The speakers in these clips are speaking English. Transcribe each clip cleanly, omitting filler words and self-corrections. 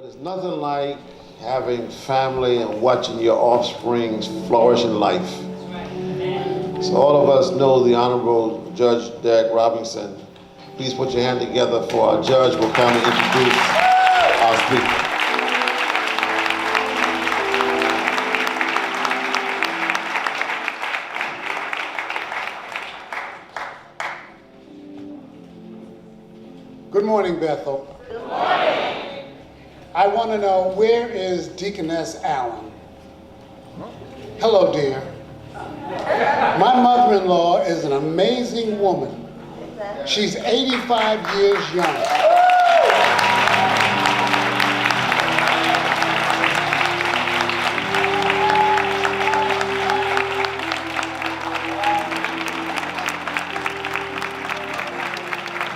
There's nothing like having family and watching your offsprings flourish in life. So all of us know the Honorable Judge Derek Robinson. Please put your hand together for our judge will come and introduce our speaker. Good morning, Bethel. Good morning. I want to know, where is Deaconess Allen? Hello, dear. My mother-in-law is an amazing woman. She's 85 years young.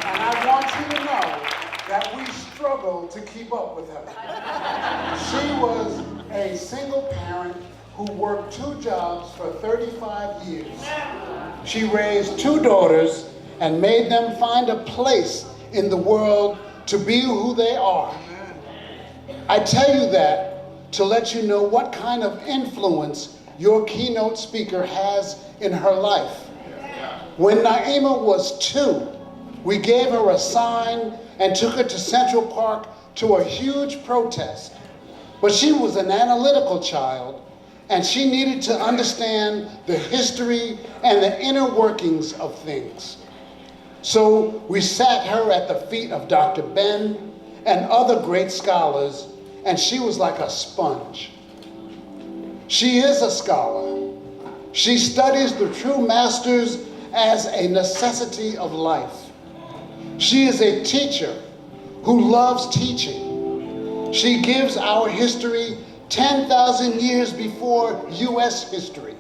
And I want you to know that we struggled to keep up with her. She was a single parent who worked 2 jobs for 35 years. She raised 2 daughters and made them find a place in the world to be who they are. I tell you that to let you know what kind of influence your keynote speaker has in her life. When Naima was 2, we gave her a sign and took her to Central Park to a huge protest. But she was an analytical child, and she needed to understand the history and the inner workings of things. So we sat her at the feet of Dr. Ben and other great scholars, and she was like a sponge. She is a scholar. She studies the true masters as a necessity of life. She is a teacher who loves teaching. She gives our history 10,000 years before U.S. history.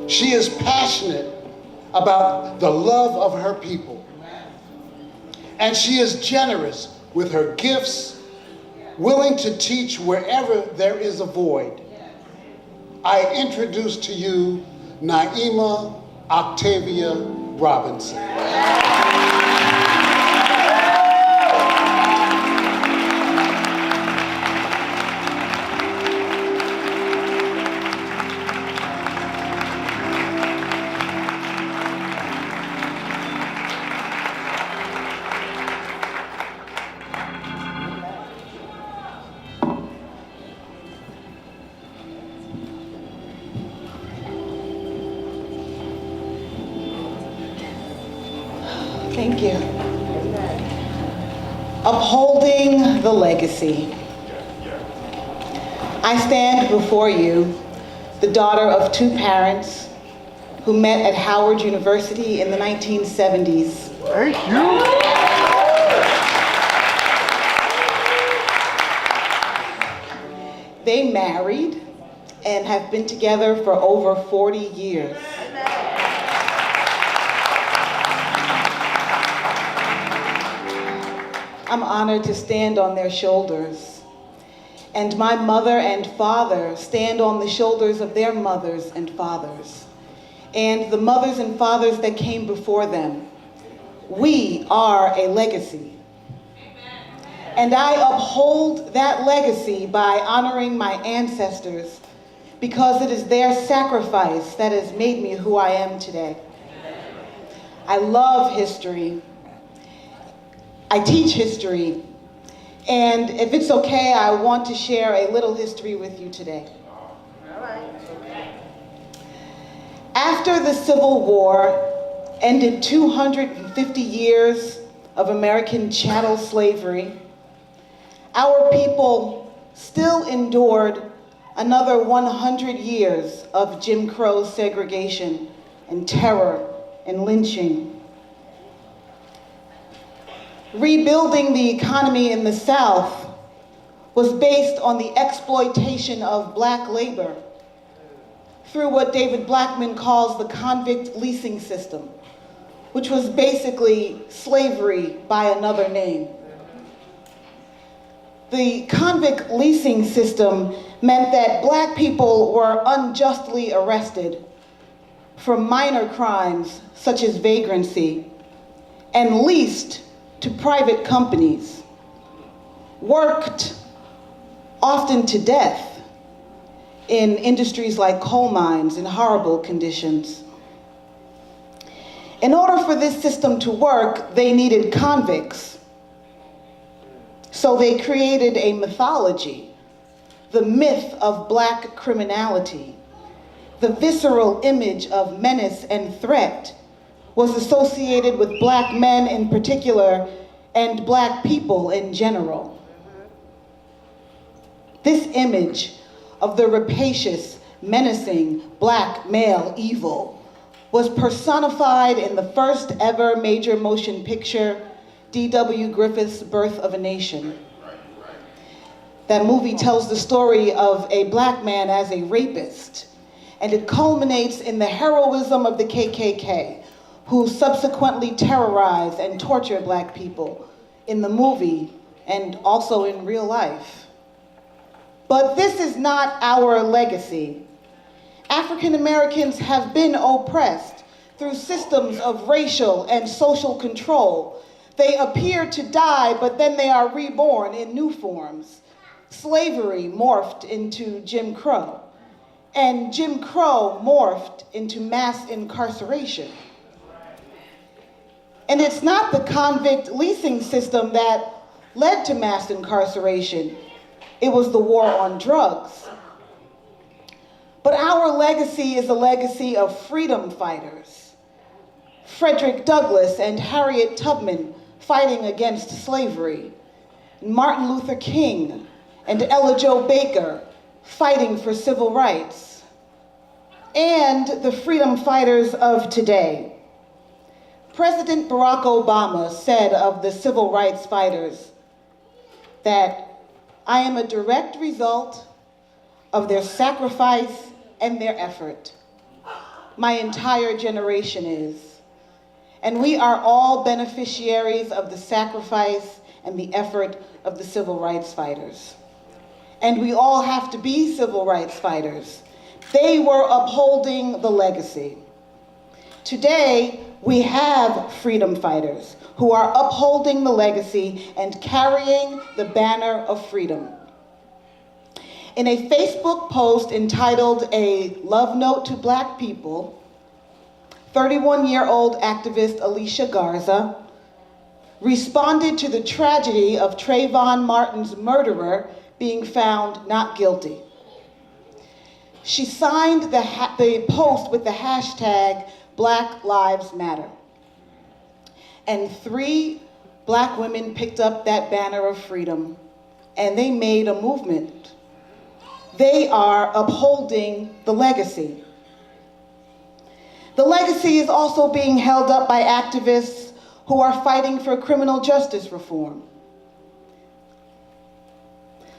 She is passionate about the love of her people. And she is generous with her gifts, willing to teach wherever there is a void. I introduce to you Naima Octavia Robinson. Thank you. Upholding the legacy. I stand before you, the daughter of 2 parents who met at Howard University in the 1970s. Thank you. They married and have been together for over 40 years. I'm honored to stand on their shoulders. And my mother and father stand on the shoulders of their mothers and fathers, and the mothers and fathers that came before them. We are a legacy. And I uphold that legacy by honoring my ancestors, because it is their sacrifice that has made me who I am today. I love history. I teach history, and if it's okay, I want to share a little history with you today. All right. After the Civil War ended 250 years of American chattel slavery, our people still endured another 100 years of Jim Crow segregation and terror and lynching. Rebuilding the economy in the South was based on the exploitation of black labor through what David Blackman calls the convict leasing system, which was basically slavery by another name. The convict leasing system meant that black people were unjustly arrested for minor crimes such as vagrancy and leased to private companies. worked often to death in industries like coal mines in horrible conditions. In order for this system to work, they needed convicts. So they created a mythology, the myth of black criminality. The visceral image of menace and threat was associated with black men in particular and black people in general. This image of the rapacious, menacing black male evil was personified in the first ever major motion picture, D.W. Griffith's Birth of a Nation. That movie tells the story of a black man as a rapist, and it culminates in the heroism of the KKK, who subsequently terrorized and tortured black people in the movie and also in real life. But this is not our legacy. African Americans have been oppressed through systems of racial and social control. They appear to die, but then they are reborn in new forms. Slavery morphed into Jim Crow, and Jim Crow morphed into mass incarceration. And it's not the convict leasing system that led to mass incarceration. It was the war on drugs. But our legacy is a legacy of freedom fighters. Frederick Douglass and Harriet Tubman fighting against slavery. Martin Luther King and Ella Jo Baker fighting for civil rights. And the freedom fighters of today. President Barack Obama said of the civil rights fighters that I am a direct result of their sacrifice and their effort. My entire generation is. And we are all beneficiaries of the sacrifice and the effort of the civil rights fighters. And we all have to be civil rights fighters. They were upholding the legacy. Today, we have freedom fighters who are upholding the legacy and carrying the banner of freedom. In a Facebook post entitled A Love Note to Black People, 31-year-old activist Alicia Garza responded to the tragedy of Trayvon Martin's murderer being found not guilty. She signed the post with the hashtag Black Lives Matter. And 3 black women picked up that banner of freedom, and they made a movement. They are upholding the legacy. The legacy is also being held up by activists who are fighting for criminal justice reform.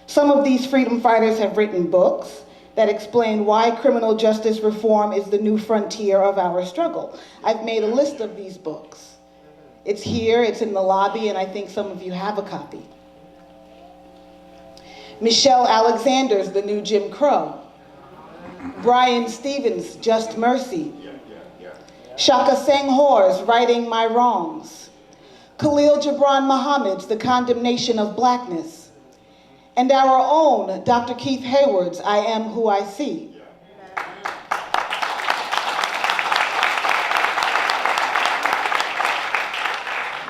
Some of these freedom fighters have written books that explain why criminal justice reform is the new frontier of our struggle. I've made a list of these books. It's here, it's in the lobby, and I think some of you have a copy. Michelle Alexander's The New Jim Crow. Brian Stevens' Just Mercy. Shaka Senghor's Righting My Wrongs. Khalil Gibran Muhammad's The Condemnation of Blackness. And our own Dr. Keith Hayward's I Am Who I See.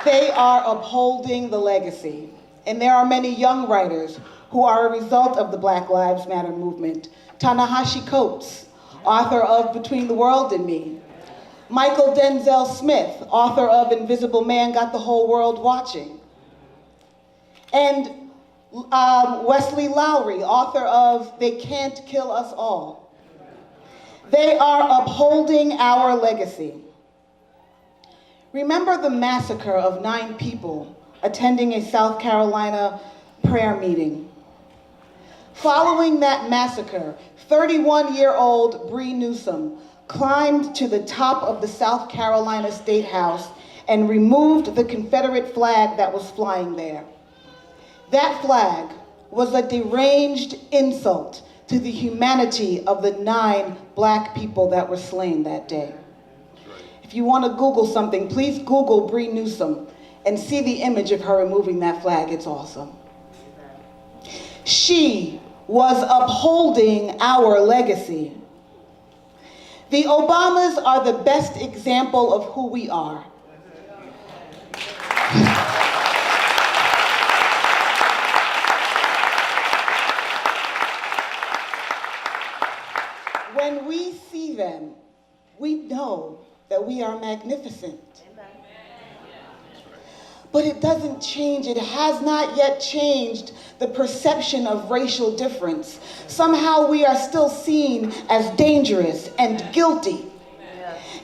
They are upholding the legacy. And there are many young writers who are a result of the Black Lives Matter movement. Ta-Nehisi Coates, author of Between the World and Me. Michael Denzel Smith, author of Invisible Man Got the Whole World Watching. And Wesley Lowry, author of They Can't Kill Us All. They are upholding our legacy. Remember the massacre of 9 people attending a South Carolina prayer meeting. Following that massacre, 31-year-old Bree Newsom climbed to the top of the South Carolina State House and removed the Confederate flag that was flying there. That flag was a deranged insult to the humanity of the 9 black people that were slain that day. If you want to Google something, please Google Bree Newsom and see the image of her removing that flag. It's awesome. She was upholding our legacy. The Obamas are the best example of who we are. When we see them, we know that we are magnificent. But it doesn't change, it has not yet changed the perception of racial difference. Somehow we are still seen as dangerous and guilty.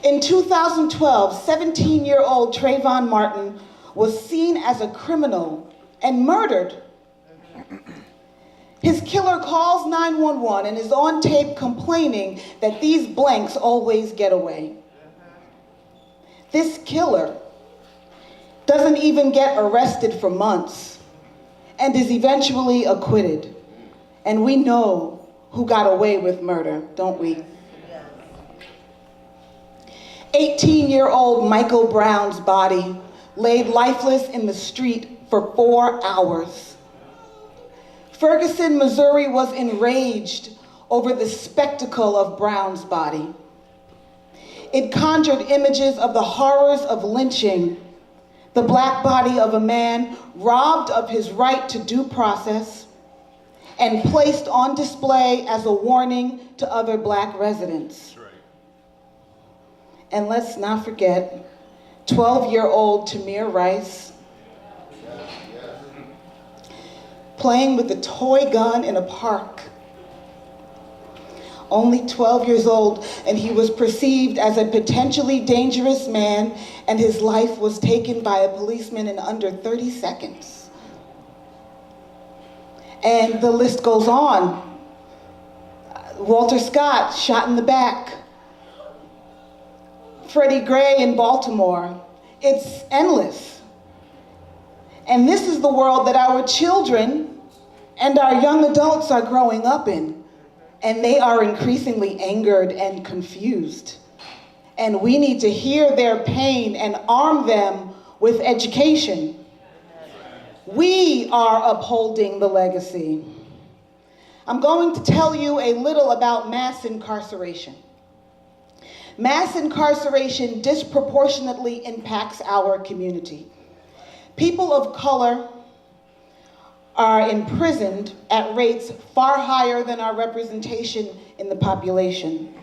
In 2012, 17-year-old Trayvon Martin was seen as a criminal and murdered. His killer calls 911 and is on tape complaining that these blanks always get away. This killer doesn't even get arrested for months and is eventually acquitted. And we know who got away with murder, don't we? 18-year-old Michael Brown's body laid lifeless in the street for 4 hours. Ferguson, Missouri was enraged over the spectacle of Brown's body. It conjured images of the horrors of lynching, the black body of a man robbed of his right to due process and placed on display as a warning to other black residents. That's right. And let's not forget 12-year-old Tamir Rice playing with a toy gun in a park. Only 12 years old, and he was perceived as a potentially dangerous man, and his life was taken by a policeman in under 30 seconds. And the list goes on. Walter Scott shot in the back. Freddie Gray in Baltimore. It's endless. And this is the world that our children and our young adults are growing up in. And they are increasingly angered and confused. And we need to hear their pain and arm them with education. We are upholding the legacy. I'm going to tell you a little about mass incarceration. Mass incarceration disproportionately impacts our community. People of color are imprisoned at rates far higher than our representation in the population.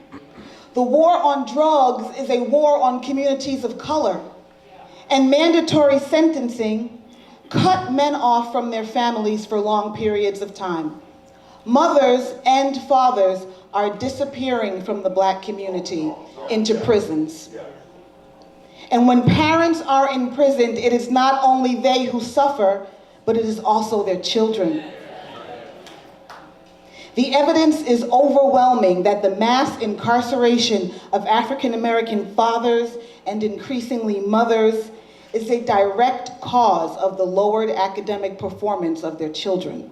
The war on drugs is a war on communities of color, and mandatory sentencing cut men off from their families for long periods of time. Mothers and fathers are disappearing from the black community into prisons. And when parents are imprisoned, it is not only they who suffer, but it is also their children. The evidence is overwhelming that the mass incarceration of African American fathers and increasingly mothers is a direct cause of the lowered academic performance of their children.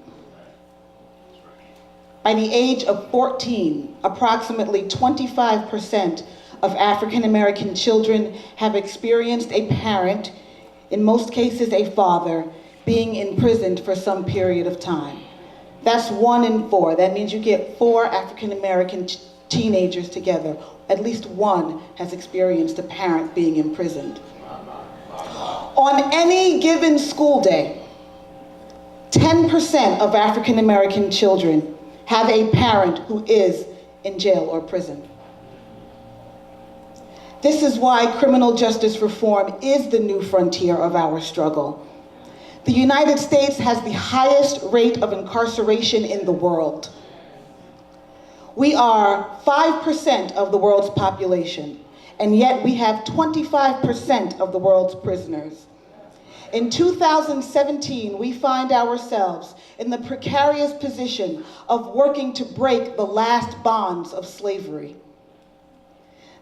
By the age of 14, approximately 25% of African American children have experienced a parent, in most cases a father, being imprisoned for some period of time. That's 1 in 4. That means you get 4 African American teenagers together. At least one has experienced a parent being imprisoned. On any given school day, 10% of African American children have a parent who is in jail or prison. This is why criminal justice reform is the new frontier of our struggle. The United States has the highest rate of incarceration in the world. We are 5% of the world's population, and yet we have 25% of the world's prisoners. In 2017, we find ourselves in the precarious position of working to break the last bonds of slavery.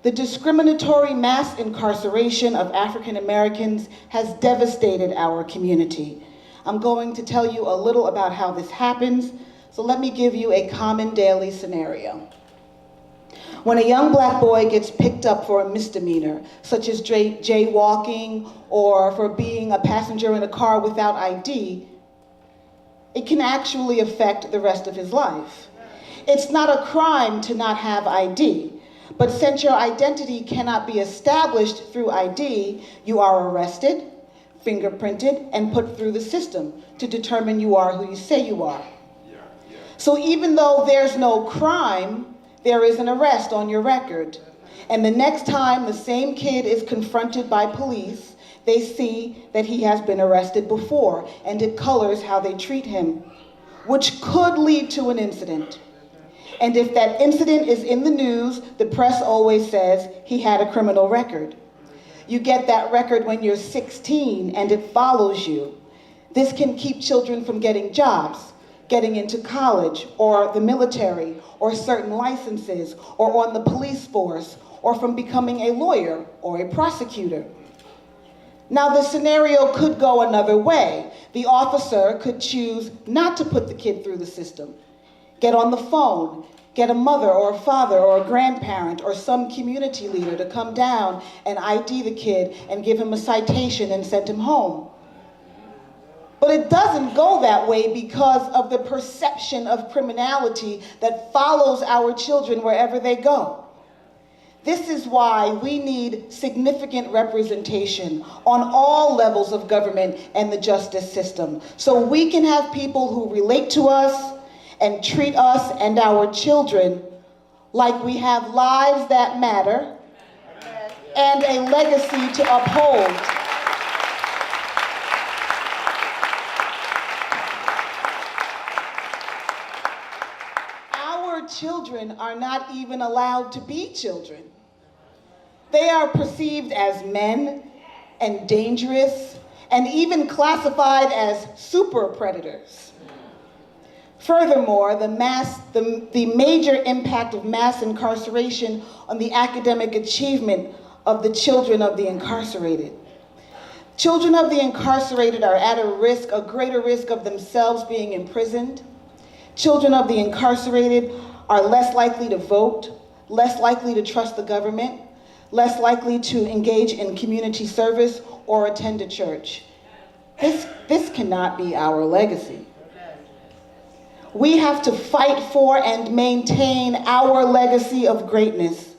The discriminatory mass incarceration of African Americans has devastated our community. I'm going to tell you a little about how this happens, so let me give you a common daily scenario. When a young black boy gets picked up for a misdemeanor, such as jaywalking or for being a passenger in a car without ID, it can actually affect the rest of his life. It's not a crime to not have ID, but since your identity cannot be established through ID, you are arrested, fingerprinted, and put through the system to determine you are who you say you are. So even though there's no crime, there is an arrest on your record. And the next time the same kid is confronted by police, they see that he has been arrested before, and it colors how they treat him, which could lead to an incident. And if that incident is in the news, the press always says he had a criminal record. You get that record when you're 16 and it follows you. This can keep children from getting jobs, getting into college or the military or certain licenses or on the police force or from becoming a lawyer or a prosecutor. Now the scenario could go another way. The officer could choose not to put the kid through the system. Get on the phone, get a mother or a father or a grandparent or some community leader to come down and ID the kid and give him a citation and send him home. But it doesn't go that way because of the perception of criminality that follows our children wherever they go. This is why we need significant representation on all levels of government and the justice system, so we can have people who relate to us and treat us and our children like we have lives that matter and a legacy to uphold. Our children are not even allowed to be children. They are perceived as men and dangerous and even classified as super predators. Furthermore, the major impact of mass incarceration on the academic achievement of the children of the incarcerated. Children of the incarcerated are at a greater risk of themselves being imprisoned. Children of the incarcerated are less likely to vote, less likely to trust the government, less likely to engage in community service or attend a church. This cannot be our legacy. We have to fight for and maintain our legacy of greatness.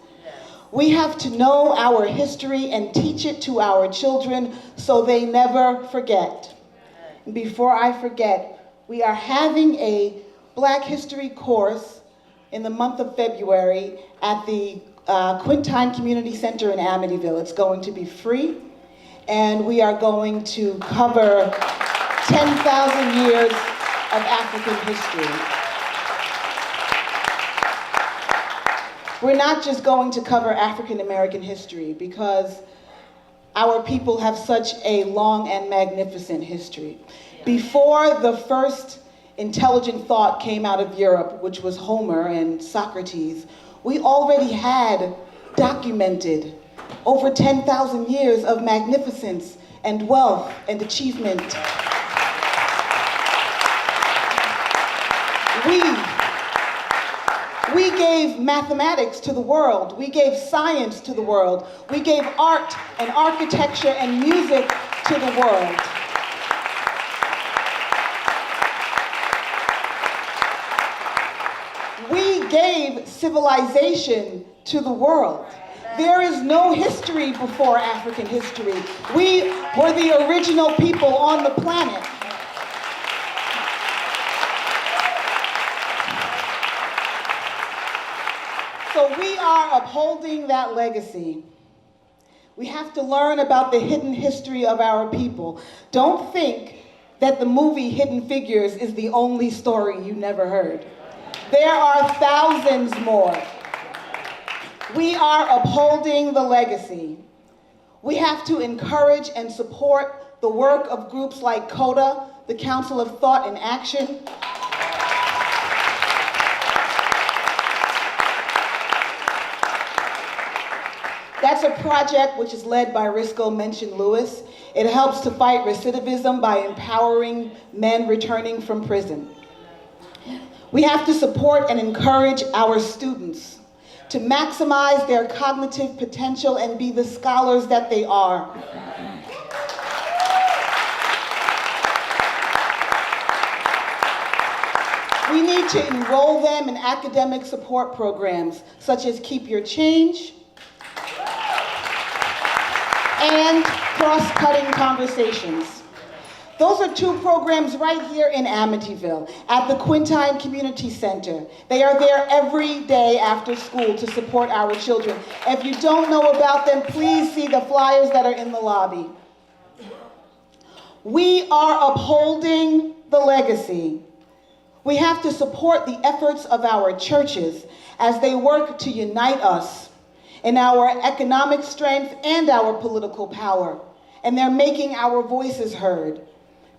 We have to know our history and teach it to our children so they never forget. And before I forget, we are having a Black History course in the month of February at the Quintine Community Center in Amityville. It's going to be free, and we are going to cover 10,000 years of African history. We're not just going to cover African American history because our people have such a long and magnificent history. Before the first intelligent thought came out of Europe, which was Homer and Socrates, we already had documented over 10,000 years of magnificence and wealth and achievement. We gave mathematics to the world. We gave science to the world. We gave art and architecture and music to the world. We gave civilization to the world. There is no history before African history. We were the original people on the planet. So we are upholding that legacy. We have to learn about the hidden history of our people. Don't think that the movie Hidden Figures is the only story you never heard. There are thousands more. We are upholding the legacy. We have to encourage and support the work of groups like CODA, the Council of Thought and Action. That's a project which is led by Risco Mention Lewis. It helps to fight recidivism by empowering men returning from prison. We have to support and encourage our students to maximize their cognitive potential and be the scholars that they are. We need to enroll them in academic support programs such as Keep Your Change and Cross-Cutting Conversations. Those are two programs right here in Amityville at the Quintine Community Center. They are there every day after school to support our children. If you don't know about them, please see the flyers that are in the lobby. We are upholding the legacy. We have to support the efforts of our churches as they work to unite us in our economic strength and our political power, and they're making our voices heard.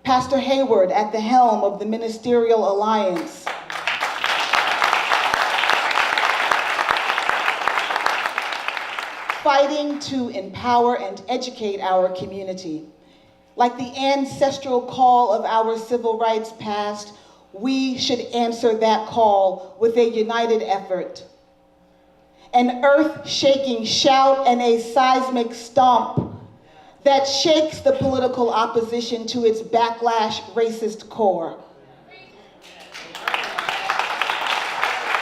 Pastor Hayward at the helm of the Ministerial Alliance. Fighting to empower and educate our community. Like the ancestral call of our civil rights past, we should answer that call with a united effort. An earth-shaking shout and a seismic stomp that shakes the political opposition to its backlash racist core.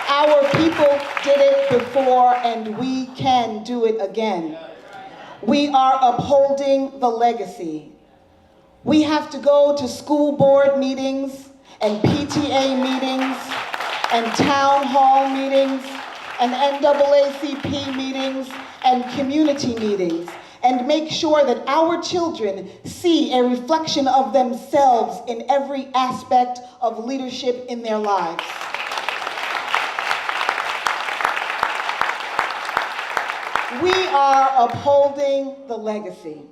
Our people did it before and we can do it again. We are upholding the legacy. We have to go to school board meetings and PTA meetings and town hall meetings and NAACP meetings and community meetings and make sure that our children see a reflection of themselves in every aspect of leadership in their lives. We are upholding the legacy.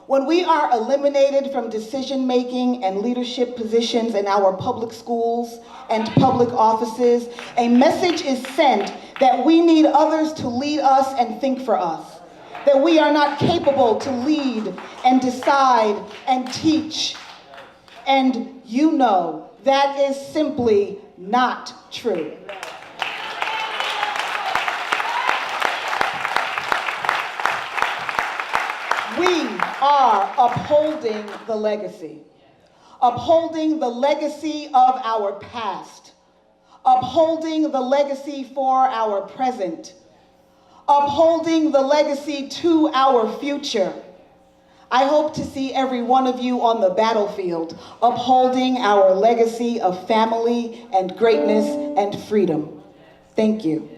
When we are eliminated from decision-making and leadership positions in our public schools and public offices, a message is sent that we need others to lead us and think for us, that we are not capable to lead and decide and teach. And you know that is simply not true. We are upholding the legacy. Upholding the legacy of our past. Upholding the legacy for our present. Upholding the legacy to our future. I hope to see every one of you on the battlefield, upholding our legacy of family and greatness and freedom. Thank you.